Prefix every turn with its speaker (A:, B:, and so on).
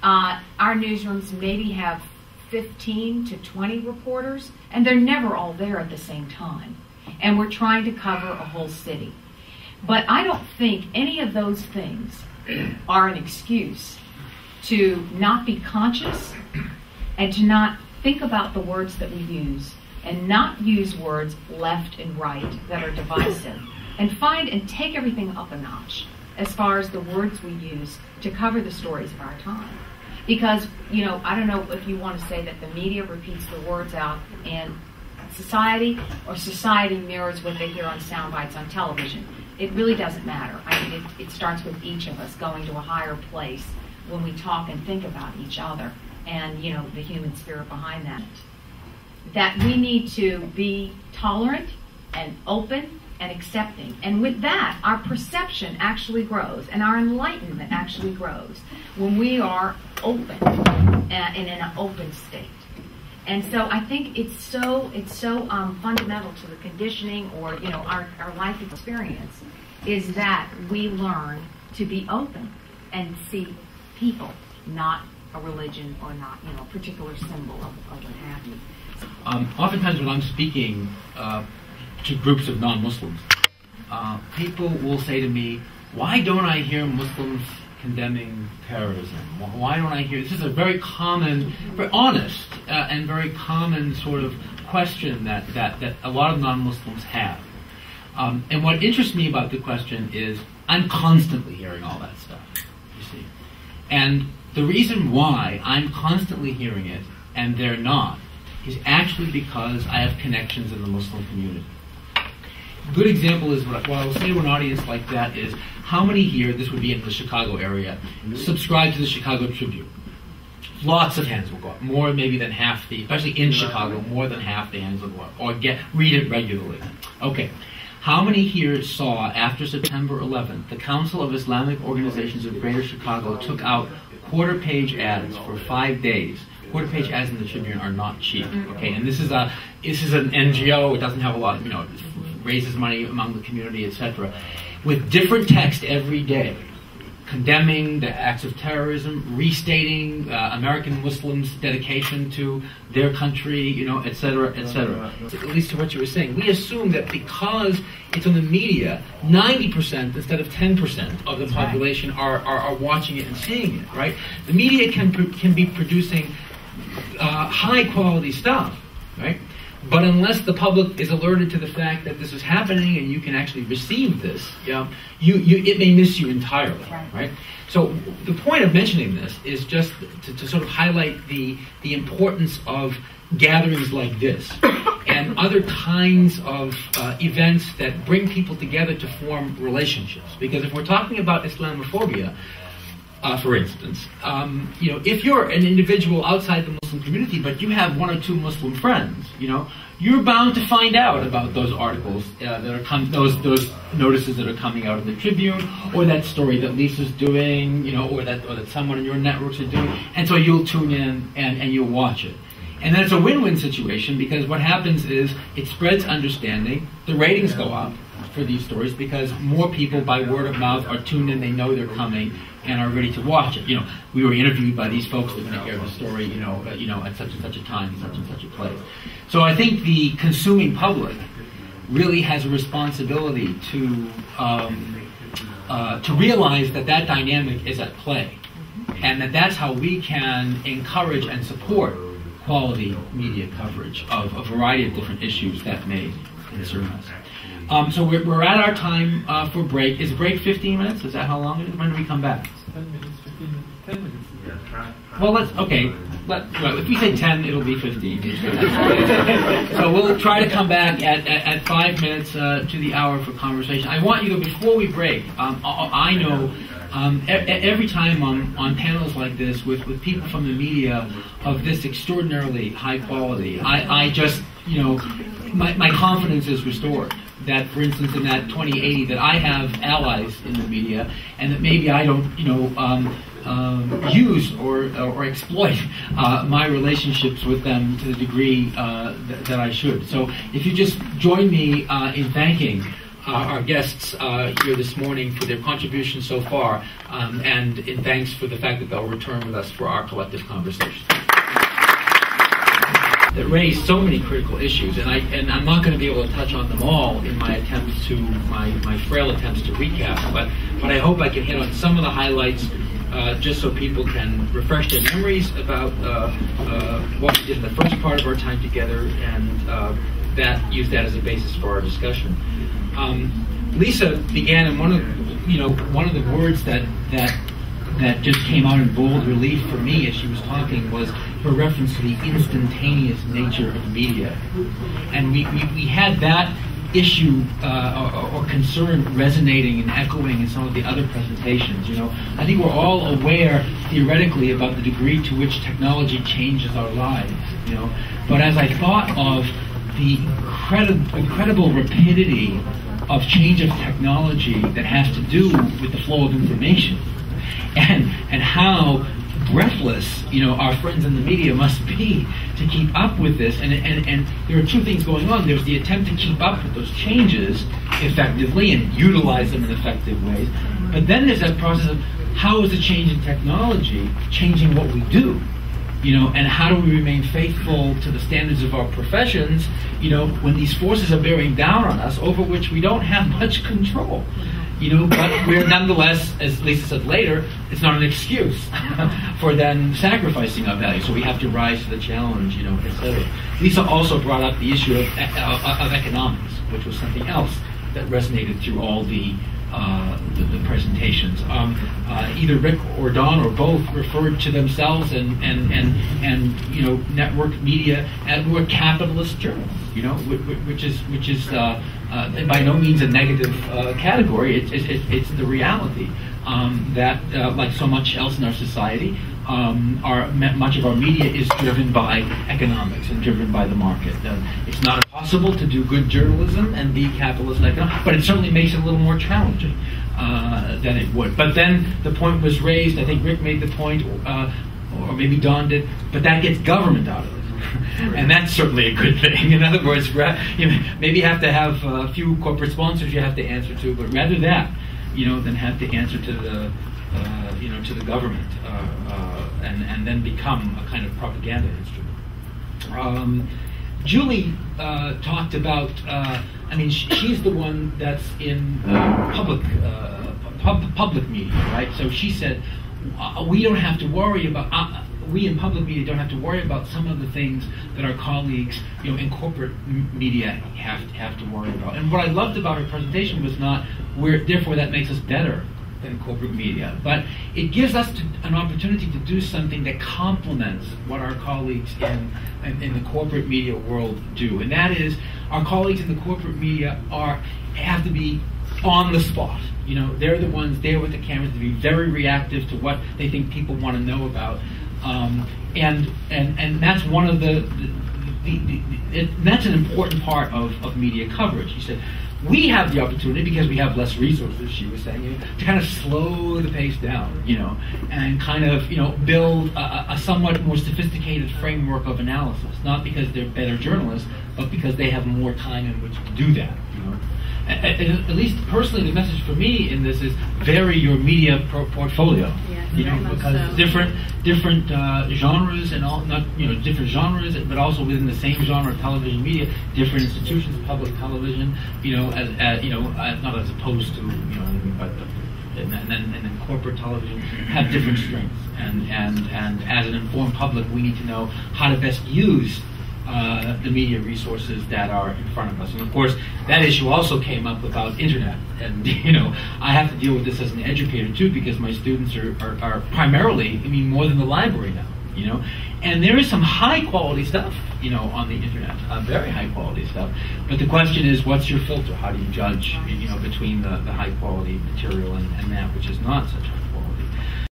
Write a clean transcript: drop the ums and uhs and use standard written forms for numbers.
A: Our newsrooms maybe have 15 to 20 reporters, and they're never all there at the same time. And we're trying to cover a whole city. But I don't think any of those things are an excuse to not be conscious and to not think about the words that we use and not use words left and right that are divisive, and find and take everything up a notch as far as the words we use to cover the stories of our time. Because, you know, I don't know if you want to say that the media repeats the words out in society or society mirrors what they hear on sound bites on television. It really doesn't matter. I mean, it starts with each of us going to a higher place when we talk and think about each other and, you know, the human spirit behind that. That we need to be tolerant and open and accepting. And with that, our perception actually grows and our enlightenment actually grows when we are open and in an open state. And so I think it's so fundamental to the conditioning or, you know, our life experience is that we learn to be open and see people, not a religion or not, you know, a particular symbol of what have you.
B: Oftentimes when I'm speaking to groups of non-Muslims, people will say to me, why don't I hear Muslims condemning terrorism? Why don't I hear... This is a very common, very honest, and very common sort of question that a lot of non-Muslims have. And what interests me about the question is I'm constantly hearing all that stuff, you see. And the reason why I'm constantly hearing it and they're not is actually because I have connections in the Muslim community. A good example is what I will say to an audience like that is, how many here, this would be in the Chicago area, subscribe to the Chicago Tribune? Lots of hands will go up, more maybe than half the, especially in Chicago, more than half the hands will go up, or read it regularly. Okay. How many here saw, after September 11th, the Council of Islamic Organizations of Greater Chicago took out quarter-page ads for 5 days? Quarter-page ads in the Tribune are not cheap, okay? And this is an NGO. It doesn't have a lot of, you know, it raises money among the community, etc. With different text every day, condemning the acts of terrorism, restating American Muslims' dedication to their country, you know, etc., etc. At least to what you were saying, we assume that because it's on the media, 90% instead of 10% of the population are watching it and seeing it, right? The media can be producing high-quality stuff, right? But unless the public is alerted to the fact that this is happening and you can actually receive this, it may miss you entirely, right? So the point of mentioning this is just to sort of highlight the importance of gatherings like this and other kinds of events that bring people together to form relationships. Because if we're talking about Islamophobia, for instance, you know, if you're an individual outside the Muslim community, but you have one or two Muslim friends, you know, you're bound to find out about those articles that are those notices that are coming out of the Tribune, or that story that Lisa's doing, you know, or that someone in your networks are doing, and so you'll tune in and you'll watch it. And then it's a win-win situation, because what happens is it spreads understanding, the ratings go up for these stories because more people by word of mouth are tuned in, they know they're coming, and are ready to watch it. You know, we were interviewed by these folks that are going to hear the story, you know, at such and such a time, such and such a place. So I think the consuming public really has a responsibility to realize that that dynamic is at play, and that's how we can encourage and support quality media coverage of a variety of different issues that may concern us. So we're at our time for break. Is break 15 minutes? Is that how long it is? When do we come back?
C: 10 minutes, 15 minutes. 10 minutes.
B: Well, well, if we say 10, it'll be 15. So we'll try to come back at 5 minutes to the hour for conversation. I want you to, before we break, I know every time on panels like this with people from the media of this extraordinarily high quality, I just, you know, my confidence is restored. That, for instance, in that 2080, that I have allies in the media, and that maybe I don't, you know, use or exploit my relationships with them to the degree that I should. So if you just join me in thanking our guests here this morning for their contributions so far, and in thanks for the fact that they'll return with us for our collective conversation. That raised so many critical issues, and I'm not going to be able to touch on them all in my attempts to my frail attempts to recap, but I hope I can hit on some of the highlights just so people can refresh their memories about what we did in the first part of our time together, and use that as a basis for our discussion. Lisa began, and one of the words that just came out in bold relief for me as she was talking was her reference to the instantaneous nature of media, and we had that issue or concern resonating and echoing in some of the other presentations. I think we're all aware theoretically about the degree to which technology changes our lives. But as I thought of the incredible rapidity of change of technology that has to do with the flow of information, and how breathless our friends in the media must be to keep up with this, and there are two things going on. There's the attempt to keep up with those changes effectively and utilize them in effective ways, but then there's that process of how is the change in technology changing what we do, and how do we remain faithful to the standards of our professions, when these forces are bearing down on us over which we don't have much control. But we're nonetheless, as Lisa said later, it's not an excuse for then sacrificing our values. So we have to rise to the challenge, etc. Lisa also brought up the issue of economics, which was something else that resonated through all the presentations. Either Rick or Don or both referred to themselves and network media as more capitalist journals, which is by no means a negative category. It's the reality that, like so much else in our society, much of our media is driven by economics and driven by the market. It's not impossible to do good journalism and be capitalist economics, but it certainly makes it a little more challenging than it would. But then the point was raised, I think Rick made the point, or maybe Don did, but that gets government out of it. And that's certainly a good thing. In other words, maybe you have to have a few corporate sponsors you have to answer to, but rather that, than have to answer to the to the government, and then become a kind of propaganda instrument. Julie talked about. She's the one that's in public media, right? So she said, we don't have to worry about. We in public media don't have to worry about some of the things that our colleagues, in corporate media have to worry about. And what I loved about her presentation was not therefore that makes us better than corporate media, but it gives us an opportunity to do something that complements what our colleagues in the corporate media world do, and that is our colleagues in the corporate media have to be on the spot. They're the ones there with the cameras to be very reactive to what they think people want to know about. And that's one of that's an important part of media coverage. He said, we have the opportunity, because we have less resources, she was saying, to kind of slow the pace down, and kind of, build a somewhat more sophisticated framework of analysis, not because they're better journalists, but because they have more time in which to do that, At least personally, the message for me in this is vary your media portfolio. Yes, because so. different genres and all, not different genres, but also within the same genre of television media, different institutions, public television, not as opposed to but and then corporate television have different strengths, and as an informed public, we need to know how to best use the media resources that are in front of us. And of course, that issue also came up about internet. And, I have to deal with this as an educator too, because my students are primarily, more than the library now, And there is some high quality stuff, on the internet, very high quality stuff. But the question is, what's your filter? How do you judge, between the high quality material and that which is not such high